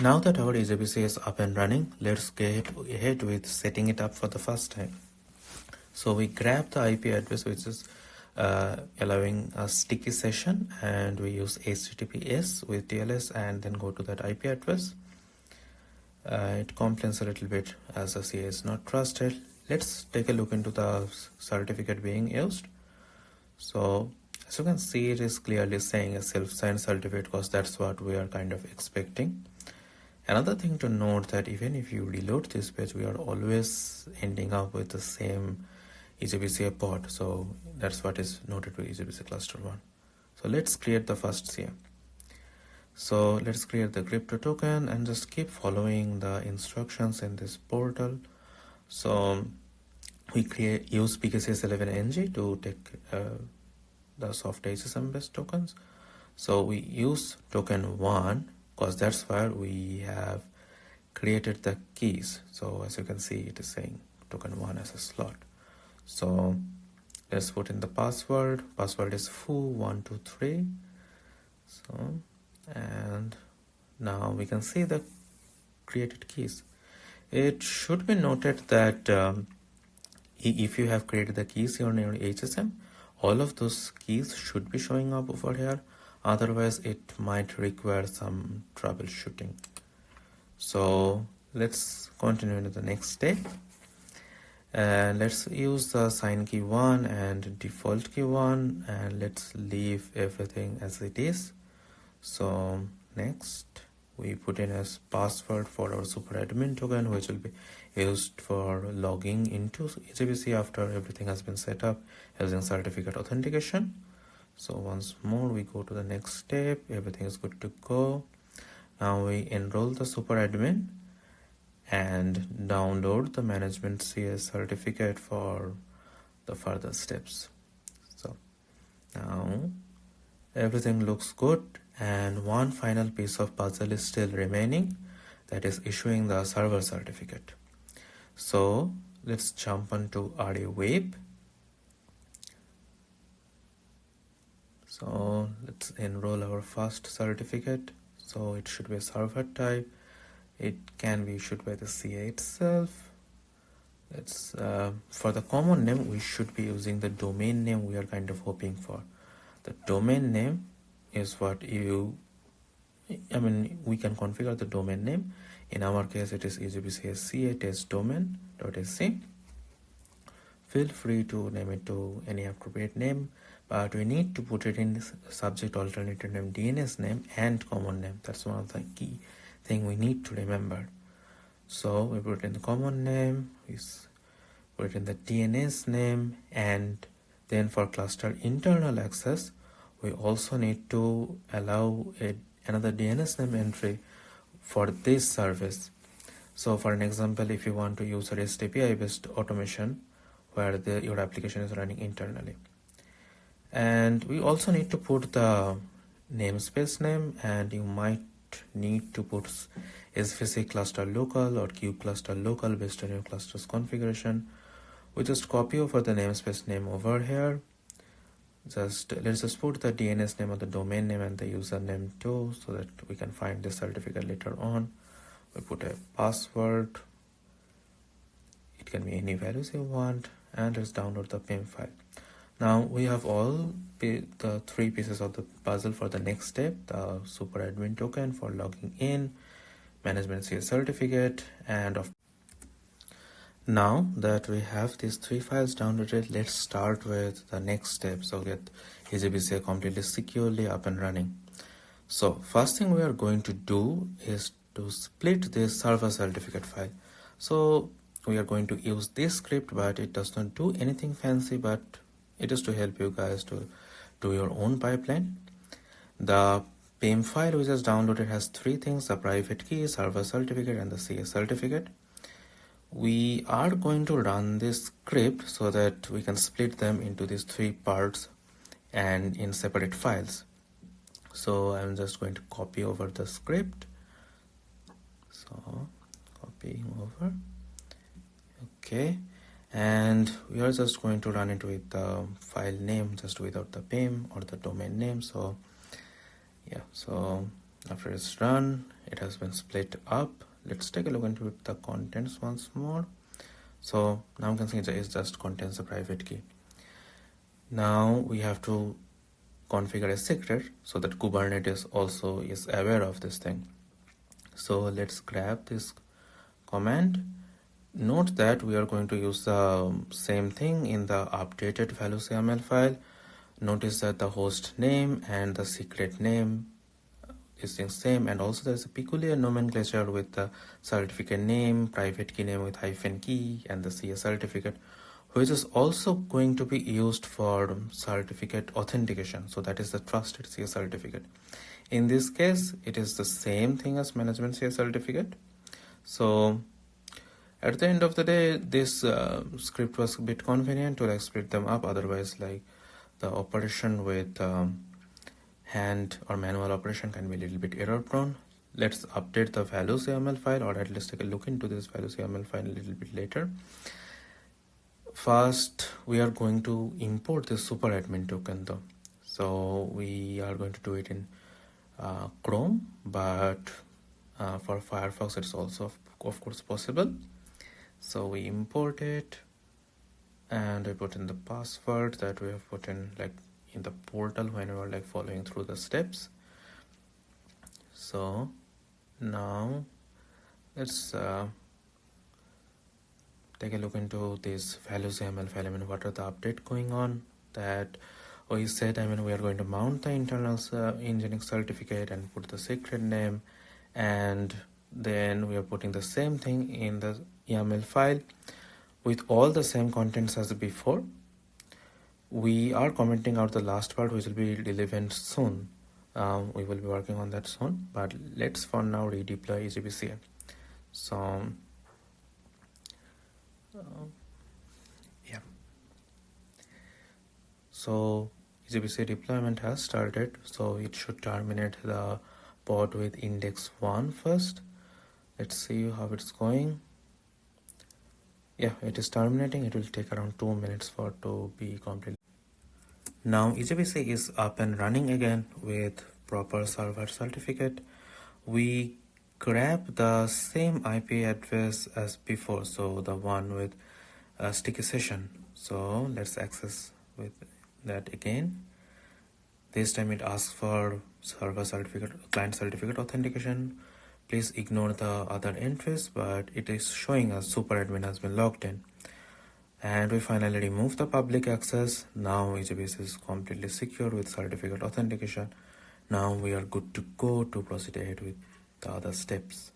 Now that our EJBCA is up and running, let's get ahead with setting it up for the first time. So we grab the IP address, which is allowing a sticky session, and we use HTTPS with TLS and then go to that IP address. It complains a little bit as the CA is not trusted. Let's take a look into the certificate being used. So as you can see, it is clearly saying a self-signed certificate because that's what we are kind of expecting. Another thing to note that even if you reload this page, we are always ending up with the same EJBCA pod. So that's what is noted with EJBCA cluster 1. So let's create the first CA. So let's create the crypto token and just keep following the instructions in this portal. So we use PKCS11ng to take the soft HSM based tokens. So we use token 1 because that's where we have created the keys. So as you can see, it is saying token 1 as a slot. So let's put in the password. Password is foo123. So, and now we can see the created keys. It should be noted that if you have created the keys on your HSM, all of those keys should be showing up over here. Otherwise, it might require some troubleshooting. So let's continue into the next step. And let's use the sign key 1 and default key 1, and let's leave everything as it is. So next we put in as password for our superadmin token, which will be used for logging into EJBCA after everything has been set up using certificate authentication. So once more we go to the next step. Everything is good to go. Now we enroll the superadmin and download the management CS certificate for the further steps. So now everything looks good, and one final piece of puzzle is still remaining, that is issuing the server certificate. So let's jump onto RA Web. So let's enroll our first certificate. So it should be a server type. It can be issued by the CA itself. Let's for the common name, we should be using the domain name we are kind of hoping for. The domain name is what we can configure the domain name. In our case, it is EJBCA CA test domain.sc. Feel free to name it to any appropriate name, but we need to put it in subject alternative name, DNS name, and common name. That's one of the key thing we need to remember. So we put in the common name, we put in the DNS name, and then for cluster internal access, we also need to allow another DNS name entry for this service. So for an example, if you want to use a REST API based automation where your application is running internally. And we also need to put the namespace name, and you might need to put SVC cluster local or Q cluster local based on your cluster's configuration. We just copy over the namespace name over here. Let's just put the DNS name or the domain name and the username too, so that we can find the certificate later on. We put a password. It can be any values you want, and let's download the PIM file. Now we have all the three pieces of the puzzle for the next step: the superadmin token for logging in, management CS certificate, and now that we have these three files downloaded, let's start with the next step. So get EJBCA completely securely up and running. So first thing we are going to do is to split this server certificate file. So we are going to use this script, but it does not do anything fancy, but it is to help you guys to do your own pipeline. The PIM file we just downloaded has three things: the private key, server certificate, and the CS certificate. We are going to run this script so that we can split them into these three parts and in separate files. So I'm just going to copy over the script. So copying over. Okay. And we are just going to run it with the file name, just without the PIM or the domain name. So yeah, so After it's run, it has been split up. Let's take a look into the contents once more. So now you can see it just contains a private key. Now we have to configure a secret so that Kubernetes also is aware of this thing. So let's grab this command. Note that we are going to use the same thing in the updated values YAML file. Notice that the host name and the secret name is the same, and also there's a peculiar nomenclature with the certificate name, private key name with -key, and the CS certificate, which is also going to be used for certificate authentication. So that is the trusted CS certificate. In this case, it is the same thing as management CS certificate. So at the end of the day, this script was a bit convenient to like split them up. Otherwise, like the operation with hand or manual operation can be a little bit error prone. Let's update the values YAML file, or at least take a look into this values YAML file a little bit later. First, we are going to import this superadmin token though. So we are going to do it in Chrome, but for Firefox it's also of course possible. So we import it and we put in the password that we have put in like in the portal when we were like following through the steps. So now let's take a look into this values YAML file. I mean, what are the update going on? That we said, I mean, we are going to mount the internal engineering certificate and put the secret name, and then we are putting the same thing in the YAML file with all the same contents as before. We are commenting out the last part, which will be relevant soon. We will be working on that soon, but let's for now redeploy EJBCA. So so EJBCA deployment has started, so it should terminate the pod with index 1 first. Let's see how it's going. Yeah, it is terminating. It will take around 2 minutes for it to be complete. Now EJBCA is up and running again with proper server certificate. We grab the same IP address as before, so the one with a sticky session. So let's access with that again. This time it asks for server certificate, client certificate authentication. Please ignore the other entries, but it is showing us superadmin has been logged in. And we finally remove the public access. Now EJBCA is completely secure with certificate authentication. Now we are good to go to proceed ahead with the other steps.